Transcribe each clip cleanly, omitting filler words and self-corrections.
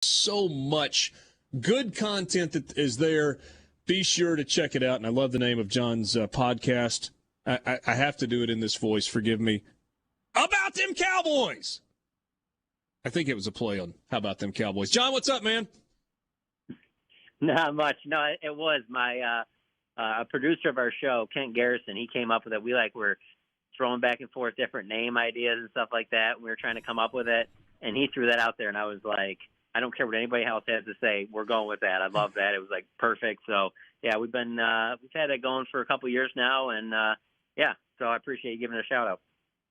So much good content that is there. Be sure to check it out. And I love the name of Jon's podcast. I have to do it in this voice. Forgive me. About them Cowboys. I think it was a play on how about them Cowboys. Jon, what's up, man? Not much. No, it was my a producer of our show, Kent Garrison. He came up with it. We're throwing back and forth different name ideas and stuff like that. We were trying to come up with it, and he threw that out there, and I was like, I don't care what anybody else has to say. We're going with that. I love that. It was like perfect. So yeah, we've had that going for a couple of years now, and yeah. So I appreciate you giving it a shout out.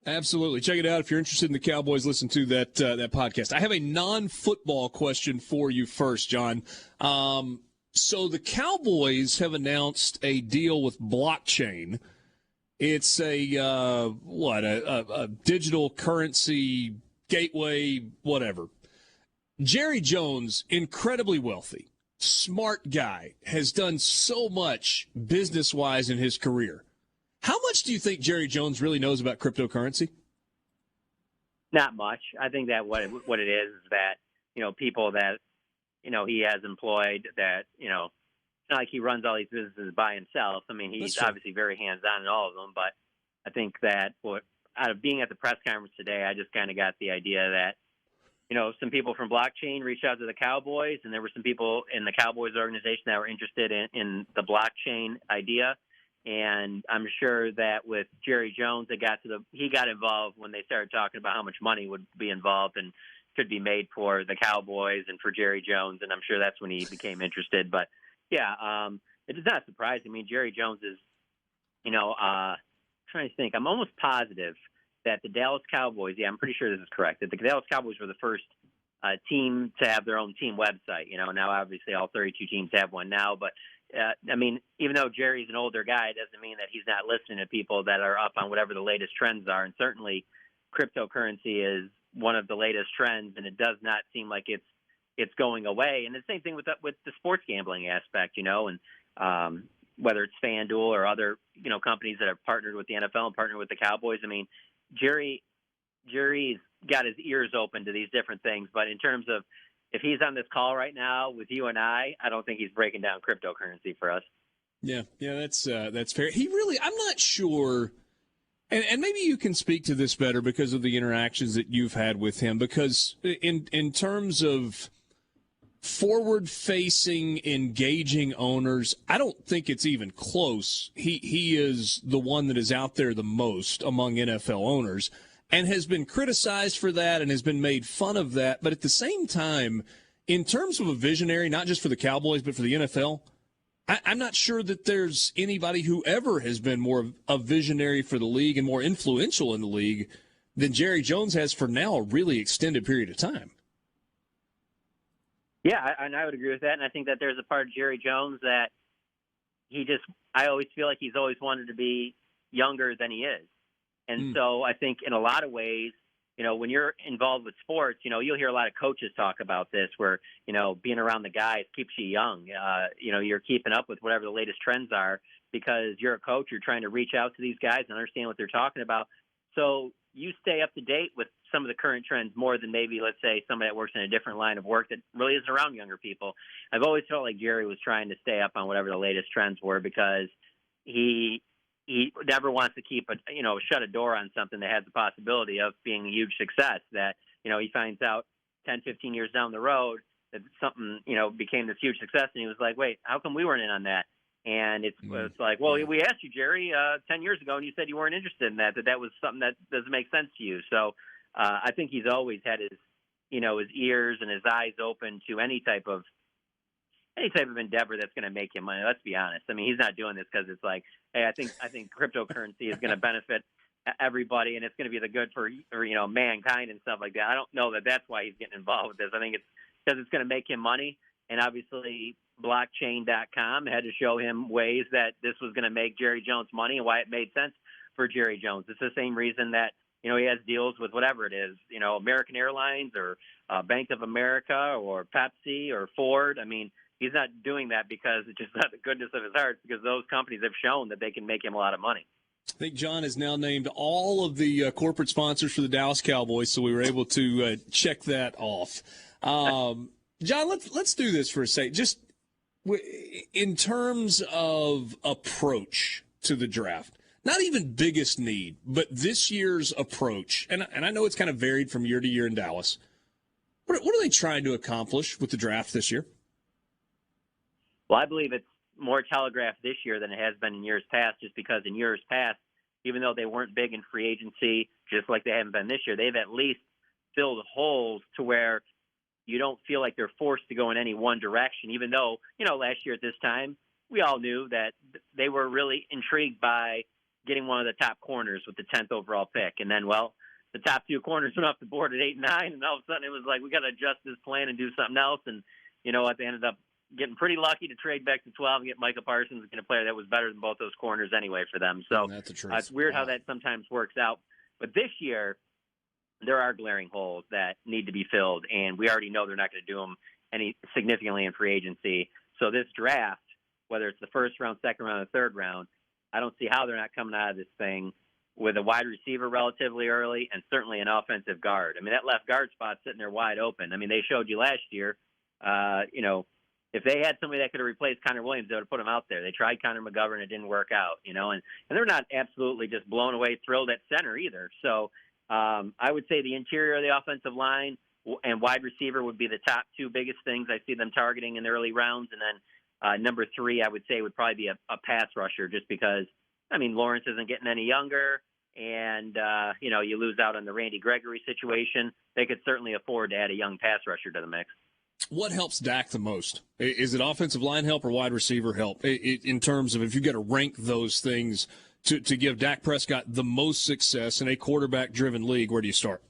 Absolutely. Check it out. If you're interested in the Cowboys, listen to that podcast. I have a non-football question for you first, Jon. So the Cowboys have announced a deal with blockchain. It's a digital currency gateway, whatever. Jerry Jones, incredibly wealthy, smart guy, has done so much business-wise in his career. How much do you think Jerry Jones really knows about cryptocurrency? Not much. I think that what it is that, people that, he has employed that, it's not like he runs all these businesses by himself. I mean, he's obviously very hands-on in all of them, but I think that out of being at the press conference today, I just kind of got the idea that, some people from blockchain reached out to the Cowboys, and there were some people in the Cowboys organization that were interested in the blockchain idea. And I'm sure that with Jerry Jones, he got involved when they started talking about how much money would be involved and could be made for the Cowboys and for Jerry Jones. And I'm sure that's when he became interested. But yeah, it is not surprising. I mean, Jerry Jones is, trying to think. I'm almost positive that the Dallas Cowboys, I'm pretty sure this is correct, that the Dallas Cowboys were the first team to have their own team website. Now obviously all 32 teams have one now, but I mean, even though Jerry's an older guy, it doesn't mean that he's not listening to people that are up on whatever the latest trends are. And certainly cryptocurrency is one of the latest trends, and it does not seem like it's going away. And the same thing with the sports gambling aspect, and whether it's FanDuel or other, companies that have partnered with the NFL and partnered with the Cowboys. I mean, Jerry's got his ears open to these different things, but in terms of if he's on this call right now with you and I don't think he's breaking down cryptocurrency for us. Yeah, that's fair. I'm not sure, and maybe you can speak to this better because of the interactions that you've had with him, because in terms of forward-facing, engaging owners, I don't think it's even close. He is the one that is out there the most among NFL owners and has been criticized for that and has been made fun of that. But at the same time, in terms of a visionary, not just for the Cowboys but for the NFL, I'm not sure that there's anybody who ever has been more of a visionary for the league and more influential in the league than Jerry Jones has for now a really extended period of time. Yeah, and I would agree with that. And I think that there's a part of Jerry Jones that I always feel like he's always wanted to be younger than he is. And so I think in a lot of ways, when you're involved with sports, you'll hear a lot of coaches talk about this where, being around the guys keeps you young. You're keeping up with whatever the latest trends are because you're a coach. You're trying to reach out to these guys and understand what they're talking about. So you stay up to date with some of the current trends more than maybe, let's say, somebody that works in a different line of work that really isn't around younger people. I've always felt like Jerry was trying to stay up on whatever the latest trends were because he never wants to shut a door on something that has the possibility of being a huge success that, he finds out 10, 15 years down the road that something, became this huge success. And he was like, wait, how come we weren't in on that? And it's like, well, we asked you, Jerry, 10 years ago, and you said you weren't interested in that was something that doesn't make sense to you. So I think he's always had his ears and his eyes open to any type of endeavor that's going to make him money. Let's be honest. I mean, he's not doing this because it's like, hey, I think cryptocurrency is going to benefit everybody, and it's going to be the good for mankind and stuff like that. I don't know that that's why he's getting involved with this. I think it's because it's going to make him money, and obviously blockchain.com had to show him ways that this was going to make Jerry Jones money and why it made sense for Jerry Jones. It's the same reason that he has deals with whatever it is, American Airlines or Bank of America or Pepsi or Ford. I mean, he's not doing that because it's just not the goodness of his heart, because those companies have shown that they can make him a lot of money. I think Jon has now named all of the corporate sponsors for the Dallas Cowboys, so we were able to check that off. John, let's do this for a second. Just in terms of approach to the draft, not even biggest need, but this year's approach, and I know it's kind of varied from year to year in Dallas. What are they trying to accomplish with the draft this year? Well, I believe it's more telegraphed this year than it has been in years past, just because in years past, even though they weren't big in free agency, just like they haven't been this year, they've at least filled holes to where you don't feel like they're forced to go in any one direction, even though, last year at this time, we all knew that they were really intrigued by getting one of the top corners with the 10th overall pick. And then, the top two corners went off the board at 8 and 9, and all of a sudden it was like, we got to adjust this plan and do something else. And you know what? They ended up getting pretty lucky to trade back to 12 and get Micah Parsons, a player that was better than both those corners anyway for them. So it's weird how that sometimes works out. But this year, there are glaring holes that need to be filled, and we already know they're not going to do them any significantly in free agency. So this draft, whether it's the first round, second round, or third round, I don't see how they're not coming out of this thing with a wide receiver relatively early and certainly an offensive guard. I mean, that left guard spot's sitting there wide open. I mean, they showed you last year, if they had somebody that could have replaced Connor Williams, they would have put him out there. They tried Connor McGovern. It didn't work out, and they're not absolutely just blown away thrilled at center either. So I would say the interior of the offensive line and wide receiver would be the top two biggest things I see them targeting in the early rounds. And then number three, I would say, would probably be a pass rusher, just because, Lawrence isn't getting any younger, and, you lose out on the Randy Gregory situation. They could certainly afford to add a young pass rusher to the mix. What helps Dak the most? Is it offensive line help or wide receiver help? In terms of if you got to rank those things to give Dak Prescott the most success in a quarterback-driven league, where do you start?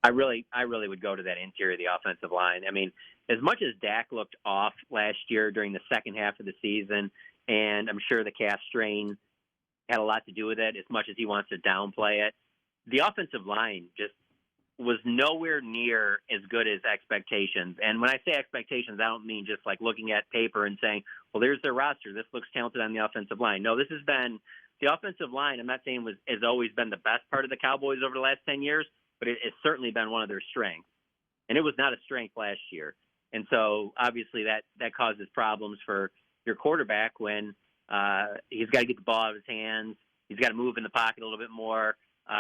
I really would go to that interior of the offensive line. As much as Dak looked off last year during the second half of the season, and I'm sure the calf strain had a lot to do with it, as much as he wants to downplay it, the offensive line just was nowhere near as good as expectations. And when I say expectations, I don't mean just like looking at paper and saying, well, there's their roster. This looks talented on the offensive line. No, this has been the offensive line. I'm not saying has always been the best part of the Cowboys over the last 10 years, but it's certainly been one of their strengths. And it was not a strength last year. And so obviously that causes problems for your quarterback when he's got to get the ball out of his hands. He's got to move in the pocket a little bit more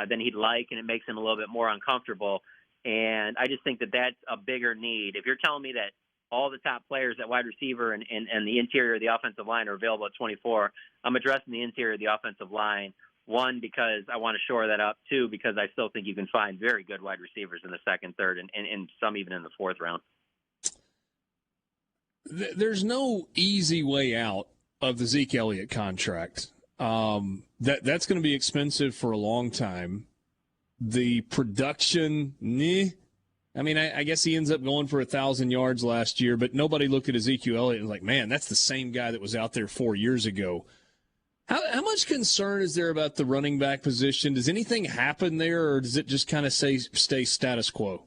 than he'd like, and it makes him a little bit more uncomfortable. And I just think that that's a bigger need. If you're telling me that all the top players at wide receiver and the interior of the offensive line are available at 24, I'm addressing the interior of the offensive line, one, because I want to shore that up, two, because I still think you can find very good wide receivers in the second, third, and some even in the fourth round. There's no easy way out of the Zeke Elliott contract. That's going to be expensive for a long time. The production, I guess he ends up going for 1,000 yards last year, but nobody looked at Ezekiel Elliott and was like, man, that's the same guy that was out there 4 years ago. How much concern is there about the running back position? Does anything happen there, or does it just kind of stay status quo?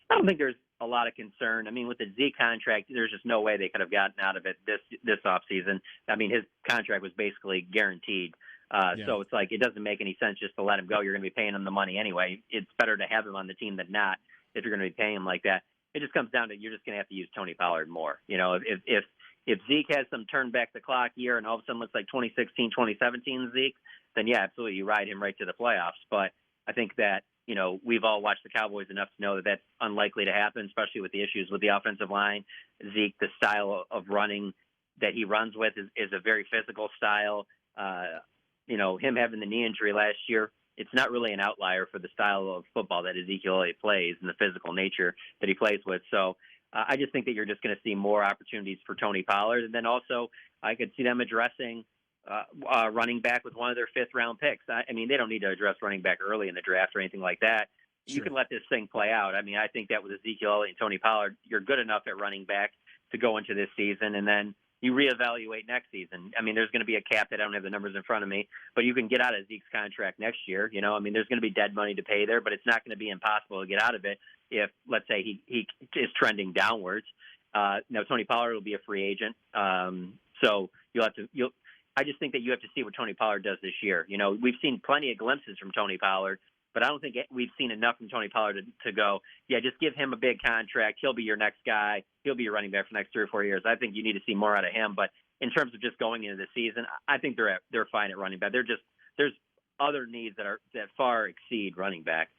I don't think there's a lot of concern. With the Zeke contract, there's just no way they could have gotten out of it this offseason. His contract was basically guaranteed. So it's like it doesn't make any sense just to let him go. You're going to be paying him the money anyway. It's better to have him on the team than not if you're going to be paying him like that. It just comes down to you're just going to have to use Tony Pollard more. If Zeke has some turn back the clock year and all of a sudden looks like 2016, 2017 Zeke, then yeah, absolutely, you ride him right to the playoffs. But I think that we've all watched the Cowboys enough to know that that's unlikely to happen, especially with the issues with the offensive line. Zeke, the style of running that he runs with is a very physical style. Him having the knee injury last year, it's not really an outlier for the style of football that Ezekiel Elliott plays and the physical nature that he plays with. So I just think that you're just going to see more opportunities for Tony Pollard. And then also I could see them addressing running back with one of their fifth-round picks. They don't need to address running back early in the draft or anything like that. Sure. You can let this thing play out. I think that with Ezekiel Elliott and Tony Pollard, you're good enough at running back to go into this season, and then you reevaluate next season. There's going to be a cap that I don't have the numbers in front of me, but you can get out of Zeke's contract next year. There's going to be dead money to pay there, but it's not going to be impossible to get out of it if, let's say, he is trending downwards. Now, Tony Pollard will be a free agent, so I just think that you have to see what Tony Pollard does this year. We've seen plenty of glimpses from Tony Pollard, but I don't think we've seen enough from Tony Pollard to go, yeah, just give him a big contract. He'll be your next guy. He'll be your running back for the next 3 or 4 years. I think you need to see more out of him. But in terms of just going into the season, I think they're fine at running back. There's other needs that far exceed running back.